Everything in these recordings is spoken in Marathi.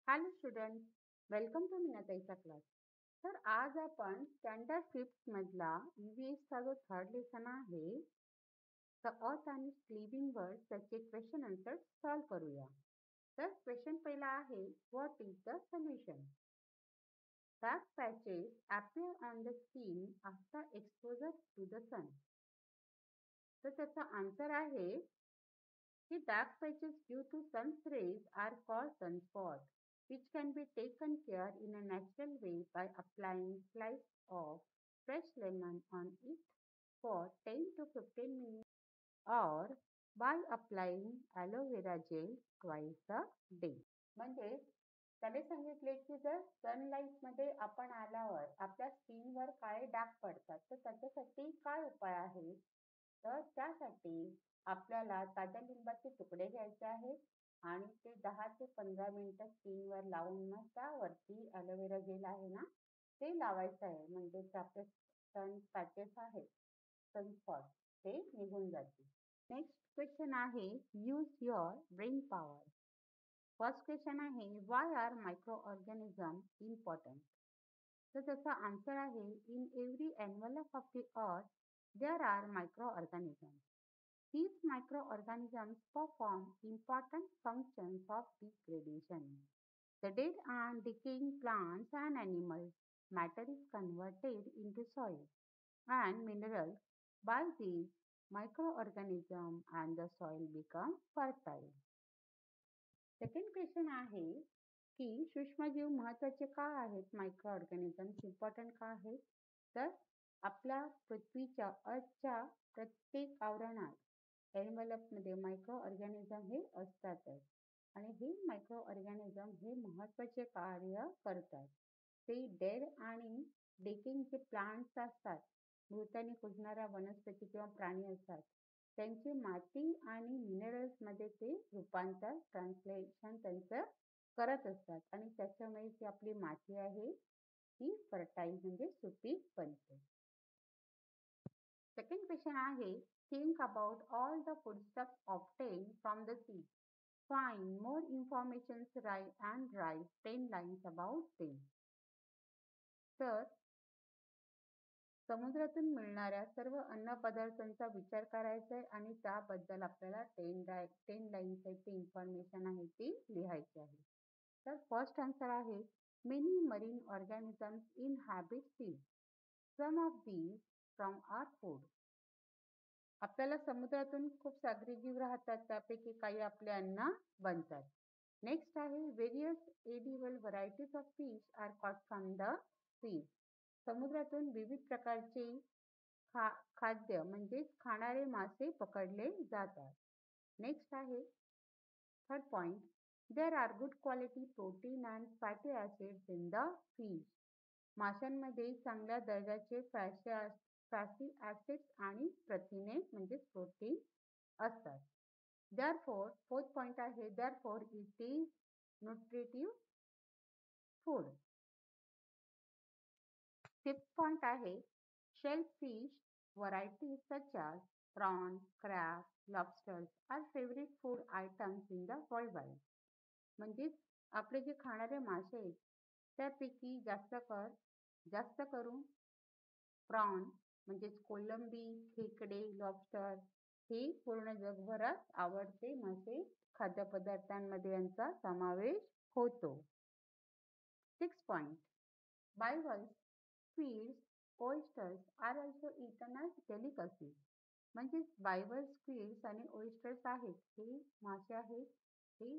हॅलो स्टुडंट, वेलकम टू मीनाताईचा क्लास. तर आज आपण स्टँडर्ड फिफ्थ मधला EVSचा जो थर्ड लेसन आहे, द अर्थ आणि लिव्हिंग वर्ल्ड त्याचे क्वेश्चन आन्सर सॉल्व्ह करूया. तर क्वेश्चन पहिला आहे, what is the solution? Dark patches appear on the skin after exposure to the sun. तर त्याचा आन्सर आहे की dark patches due to sun's rays are called sunspots, which can be taken care in a natural way by applying slice of fresh lemon on it for 10 to 15 minutes or by applying aloe vera gel twice a day. म्हणजे त्याने सांगितले की जर सनलाईट मध्ये आपण आल्यावर आपल्या स्किनवर काळे डाग पडतात, तर त्याच्यासाठी काय उपाय आहे? तर त्यासाठी आपल्याला ताज्या लिंबाचे तुकडे घ्यायचे आहेत आणि ते 10 ते 15 मिनिटं स्किनवर लावून मग त्यावरती ॲलोवेरा जेल आहे ना, ते लावायचं आहे. म्हणजे आपले सन पॅचेस आहेत, सनस्पॉट, ते निघून जातील. नेक्स्ट क्वेश्चन आहे, use your brain power. First question आहे, why are micro organism important? तर त्याचा आन्सर आहे, in every envelope of the earth there are microorganisms. These microorganisms perform important functions of degradation. The dead and decaying plants and animals matter is converted into soil and minerals by these microorganisms and the soil becomes fertile. Second question आहे की सूक्ष्मजीव महत्वाचे का आहेत? मायक्रोऑर्गॅनिझम्स इम्पॉर्टंट का आहेत? तर आपल्या पृथ्वीच्या अर्थच्या प्रत्येक आवरणात एन्व्हलपमध्ये मायक्रो ऑर्गॅनिझम हे असतातच आणि हे मायक्रो ऑर्गॅनिझम हे महत्वाचे कार्य करतात. ते डेड आणि डेकिंग जे प्लांट्स असतात, मृताने कुजणाऱ्या वनस्पती किंवा प्राणी असतात, त्यांचे माती आणि मिनरल्समध्ये ते रूपांतर, ट्रान्सलेशन त्यांचं करत असतात आणि त्याच्यामुळे जी आपली माती आहे ती फर्टाईल म्हणजे सुपीक बनते. सेकंड क्वेश्चन आहे, think about all the foodstuffs obtain from the sea. Find more information and write 10 lines about them. तर समुद्रातून मिळणाऱ्या सर्व अन्न पदार्थांचा विचार करायचा आहे आणि त्याबद्दल आपल्याला 10 लाईन्स आहे ती इन्फॉर्मेशन आहे ती लिहायची आहे. तर फर्स्ट आन्सर आहे, many marine organisms inhabit sea. Some of these from our food. आपल्याला समुद्रातून खूप सागरी जीव राहतात, त्यापैकी काही आपले अन्न बनतात. नेक्स्ट आहे, various edible varieties of fish are caught from the sea. समुद्रातून विविध प्रकारचे खाद्य म्हणजेच खाणारे मासे पकडले जातात. नेक्स्ट आहे third point, there are good quality protein and fatty acids in the fish. माशांमध्ये चांगल्या दर्जाचे फॅटी ॲसिड्स आणि प्रथिने म्हणजेच प्रोटीन असतात. देअरफॉर फोर्थ पॉइंट आहे, therefore it is nutritive food. Fifth point आहे, shellfish varieties such as prawn, crab, lobsters are favorite food items in the worldwide. म्हणजेच आपले जे खाणारे मासे आहेत त्यापैकी जास्त करून प्रॉन म्हणजेच कोलंबी, खेकडे, लॉबस्टर हे पूर्ण जगभरात आवडते मासे खाद्यपदार्थांमध्ये यांचा समावेश होतो. Six point, bivalves, squids, oysters are also eaten as delicacy. म्हणजेच बायवल्स, स्क्विड्स आणि ओयस्टर्स आहेत, हे मासे आहेत, हे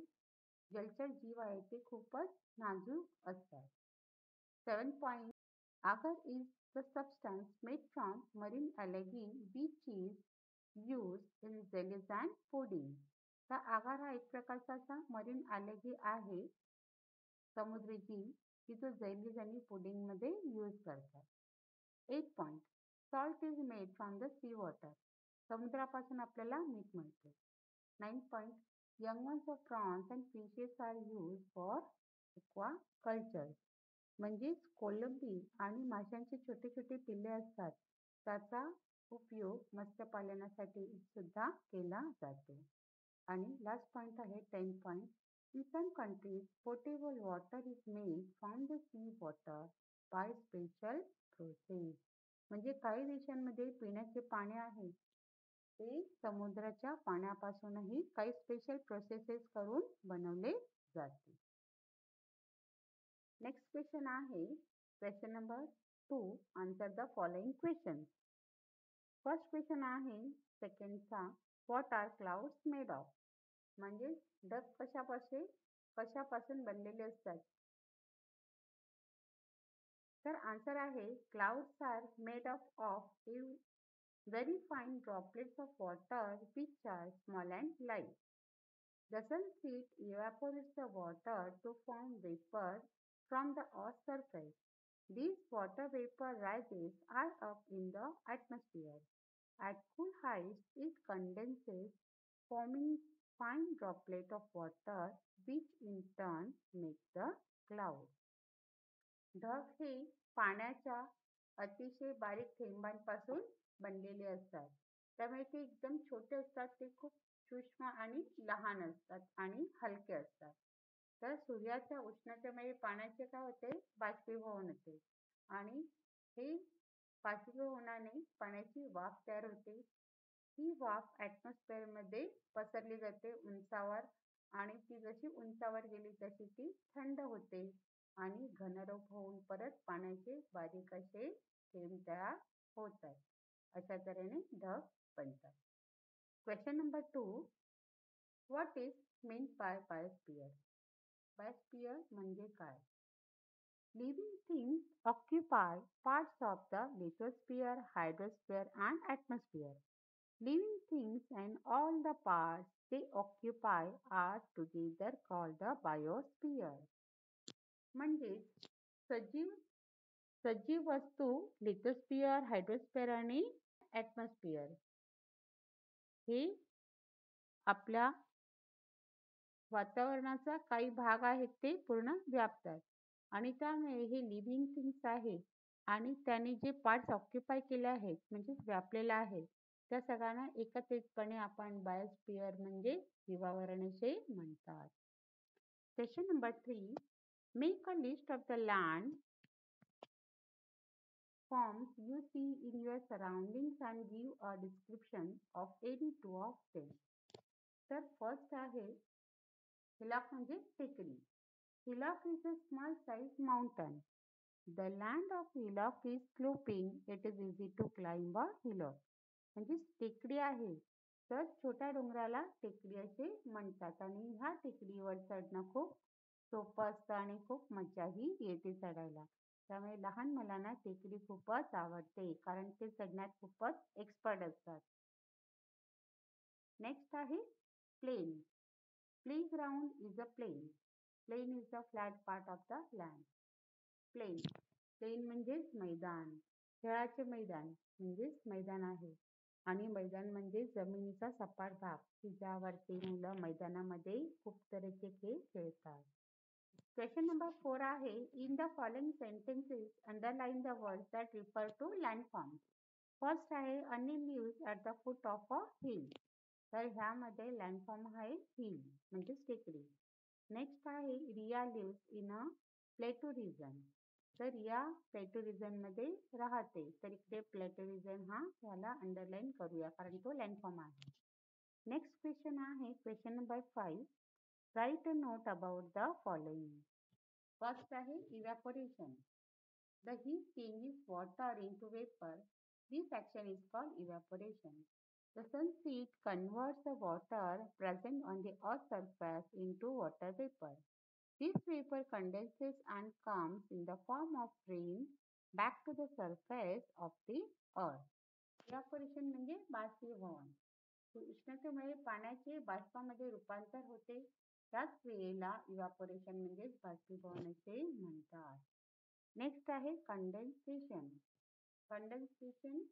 जलचर जीव आहेत, ते खूपच नाजूक असतात. 7 point, agar is the substance made from marine algae which is used in jellies and pudding. तर agar हा एक प्रकारचा मरीन algae आहे, समुद्री जीव, की जो जेलीज आणि पुडिंग मध्ये यूज करतात. 8 point, salt is made from the sea water. समुद्रापासून आपल्याला मीठ मिळते. 9 point, young ones of prawns and fishes are use for aquaculture. म्हणजेच कोलंबी आणि माशांचे छोटे छोटे पिल्ले असतात, त्याचा उपयोग मत्स्यपालनासाठी सुद्धा केला जातो. आणि लास्ट पॉइंट आहे 10 point, In some countries, potable water is made from the sea water by special process. म्हणजे काही देशांमध्ये पिण्याचे पाणी आहे ते समुद्राच्या पाण्यापासूनही काही स्पेशल प्रोसेसेस करून बनवले जाते. नेक्स्ट क्वेश्चन आहे question number 2. Answer the following question. First question आहे सेकंडचा, what are clouds made of? म्हणजे ढग कशापासून बनलेले असतात? तर आन्सर आहे clouds are made of very fine droplets of water which are small and light. The sun heat evaporates the water to form vapor from the earth's surface. These water vapor rises high up in the atmosphere. At cool heights, it condenses, forming fine droplets of water, which in turn make the cloud. ढग हे पाण्याच्या अतिशय बारीक थेंबांपासून बनलेले असतात. त्यामुळे ते एकदम छोटे असतात, ते खूप सूक्ष्म आणि लहान असतात आणि हलके असतात. तर सूर्याच्या उष्णतेमुळे पाण्याचे काय होते, बाष्पीभवन होते आणि हे बाष्पीभवनाने पाण्याची वाफ तयार होते. ही वाफ ॲटमॉस्फिअरमध्ये पसरली जाते उंचावर आणि ती जशी उंचावर गेली तशी ती थंड होते आणि घनरूप होऊन परत पाण्याचे बारीक असे थेंब तयार होतात. अशा तऱ्हेने ढग बनतात. Question number 2. What is mean by biosphere? Biosphere म्हणजे काय? Living things occupy parts of the lithosphere, hydrosphere and atmosphere. Living things and all the parts they occupy are together called the biosphere. म्हणजे सजीव वस्तू लिथोस्फियर, हायड्रोस्फियर आणि ॲटमॉस्फियर हे आपल्या वातावरणाचा काही भाग आहेत ते पूर्ण व्यापतात आणि त्यामुळे हे लिव्हिंग थिंग्स आहे आणि त्याने जे पार्ट्स ऑक्युपाय केले आहेत म्हणजे व्यापलेला आहे त्या सगळ्यांना एकत्रितपणे आपण बायोस्फियर म्हणजे जीवावरण असे म्हणतात. Question number 3. Make a list of the land forms you see in your surroundings and give a description of any two of them. तर फर्स्ट आहे हिलॉक म्हणजे टेकडी. Hillock is a small sized mountain. The land of hillock is sloping. It is easy to climb a hillock. म्हणजे टेकडी आहे तर छोट्या डोंगराला टेकडी असे म्हणतात आणि ह्या टेकडीवर चढणं खूप सोपं असतं आणि खूप मजाही येते चढायला. त्यामुळे लहान मुलांना टेकडी खूपच आवडते कारण ते चढण्यात खूपच एक्सपर्ट असतात. नेक्स्ट आहे plain. Playground is a plain. Plain is the flat part of the land. Plain म्हणजेच मैदान. खेळाचे मैदान म्हणजेच मैदान आहे आणि मैदान म्हणजे जमिनीचा सपाट भाग की ज्यावरती मुलं मैदानामध्ये खूप तऱ्हेचे खेळ खेळतात. क्वेश्चन नंबर 4 आहे in the following sentences underline the words that refer to landform. First आहे Anil lives at the foot of a hill. तर ह्यामध्ये लँडफॉर्म आहे हिल म्हणजे टेकडी. नेक्स्ट आहे Riya lives in a plateau region. तर रिया प्लेटू रिजन मध्ये राहते तर इकडे प्लेटू रिजन हा ह्याला अंडरलाईन करूया कारण तो लँडफॉर्म आहे. नेक्स्ट क्वेश्चन आहे question number 5. Write a note about the following. First आहे evaporation. The heat changes water into vapour. This action is called evaporation. The sun's heat converts the water present on the earth's surface into water vapor. This vapor condenses and comes in the form of rain back to the surface of the earth. Evaporation म्हणजे बाष्पीभवन. उष्णतेमुळे पाण्याचे बाष्पामध्ये रूपांतर होते त्याच वेळेला इव्हॅपोरेशन म्हणजे बाष्पीभवन असे म्हणतात. नेक्स्ट आहे condensation. Condensation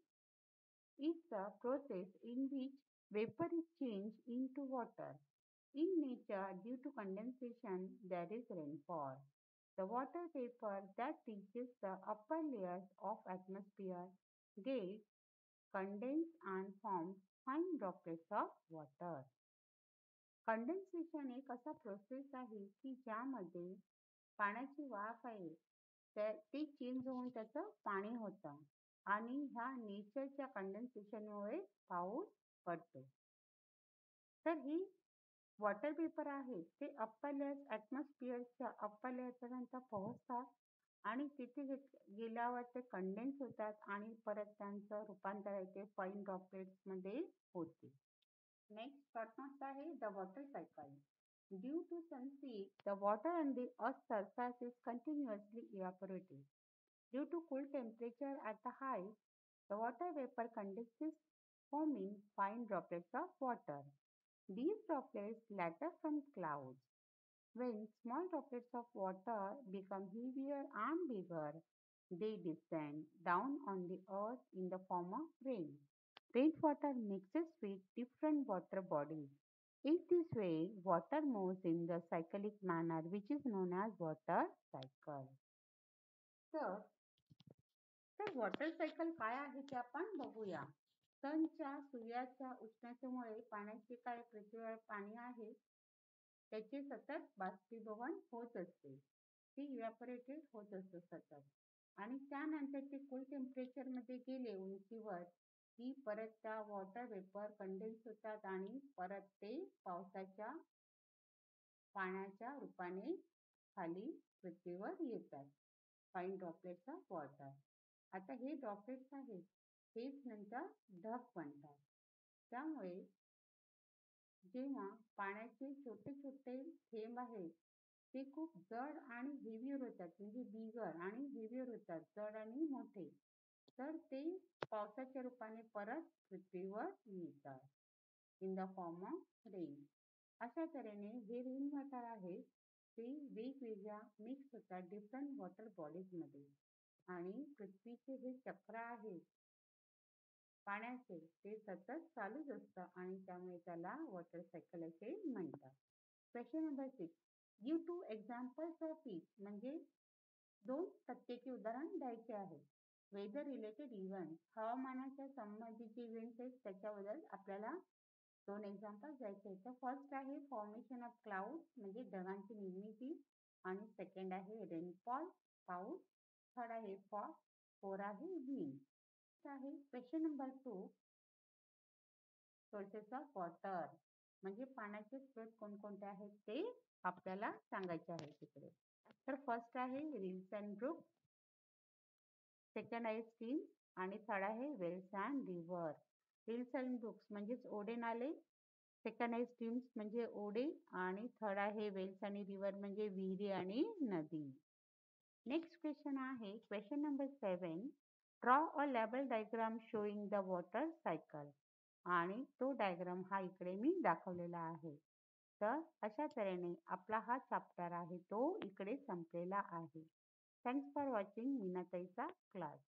is the process in which vapor is changed into water. In nature, due to condensation, there is rainfall. The water vapor that reaches the upper layers of atmosphere gets condensed and forms fine droplets of water. Condensation एक असा प्रोसेस आहे की ज्यामध्ये पाण्याची वाफ आहे ती चेंज होऊन त्याचं पाणी होतं आणि ह्या नेचरच्या कंडेन्सेशनमुळे पाऊस पडतो. तर ही वॉटर वेपर आहे ते अप्पर लेयर्स ॲटमॉस्फिअरच्या अप्पर लेयरपर्यंत पोहोचतात आणि तिथे गेल्यावर ते कंडेन्स होतात आणि परत त्यांचं रूपांतर आहे ते फाईन ड्रॉपलेट्समध्ये होते. नेक्स्ट टॉपिक आहे the water cycle. Due to sunset, the water on the Earth's surface is continuously evaporating. Due to cool temperature at the height, the water vapor condenses, forming fine droplets of water. These droplets lather from clouds. When small droplets of water become heavier and bigger, they descend down on the earth in the form of rain. Rainwater mixes with different water bodies. In this way, water moves in the cyclic manner, which is known as water cycle. तर वॉटर सायकल काय आहे ते आपण बघूया. सनच्या सूर्याच्या उष्णतेमुळे पाण्याचे काय पृथ्वीवर पाणी आहे त्याचे सतत बाष्पीभवन होत असते. ते इव्हॅपोरेटेड होत असतं सतत आणि त्यानंतर ते कूल टेम्परेचरमध्ये गेले उंचीवर की परत त्या वॉटर वेपर कंडेन्स होतात आणि परत ते पावसाच्या पाण्याच्या रूपाने खाली पृथ्वीवर येतात. Fine droplets of water. आता हे ड्रॉपलेट्स आहेत हेच नंतर ढग बनतात. त्यामुळे जेव्हा पाण्याचे छोटे छोटे थेंब आहेत ते खूप जड आणि हेवियर होतात म्हणजे बिगर आणि हेवियर होतात जड आणि मोठे तर ते पावसाच्या रूपाने परत पृथ्वीवर येतात in the form of rain. अशा तऱ्हेने हे रेन वॉटर आहे ते वेगवेगळ्या मिक्स होतात डिफरंट वॉटर बॉडीजमध्ये आणि पृथ्वीचे हे चक्र आहे पाण्याचे ते सतत चालूच असतं आणि त्यामुळे त्याला वॉटर सायकल असे म्हणतात. Question number 6. Give 2 examples of each म्हणजे 2 प्रत्येकी उदाहरण द्यायचे आहे. वेदर रिलेटेड इव्हेंट हवामानाच्या संबंधित इव्हेंट्स आहेत त्याच्याबद्दल आपल्याला 2 एक्झाम्पल्स द्यायचे आहेत. तर फर्स्ट आहे फॉर्मेशन ऑफ क्लाउड म्हणजे ढगांची निर्मिती आणि सेकंड आहे रेनफॉल पाऊस, थर्ड आहे फॉग, फोर आहे विंड. आहे question number 2 sources of water म्हणजे पाण्याचे स्रोत कोणकोणते आहेत ते आपल्याला सांगायचे आहे तिकडे. तर फर्स्ट आहे रिल्स अँड ब्रुक्स, सेकंड आहे स्ट्रीम आणि थर्ड आहे wells and river. Rills and brooks म्हणजेच ओढे नाले, सेकंड आहे स्ट्रीम्स म्हणजे ओढे आणि थर्ड आहे वेल्स आणि रिव्हर म्हणजे विहिरी आणि नदी. नेक्स्ट क्वेश्चन आहे question number 7. Draw a label diagram showing the water cycle आणि तो डायग्राम हा इकडे मी दाखवलेला आहे. तर अशा तऱ्हेने आपला हा चॅप्टर आहे तो इकडे संपलेला आहे. थँक्स फॉर वॉचिंग मीनाताईचा क्लास.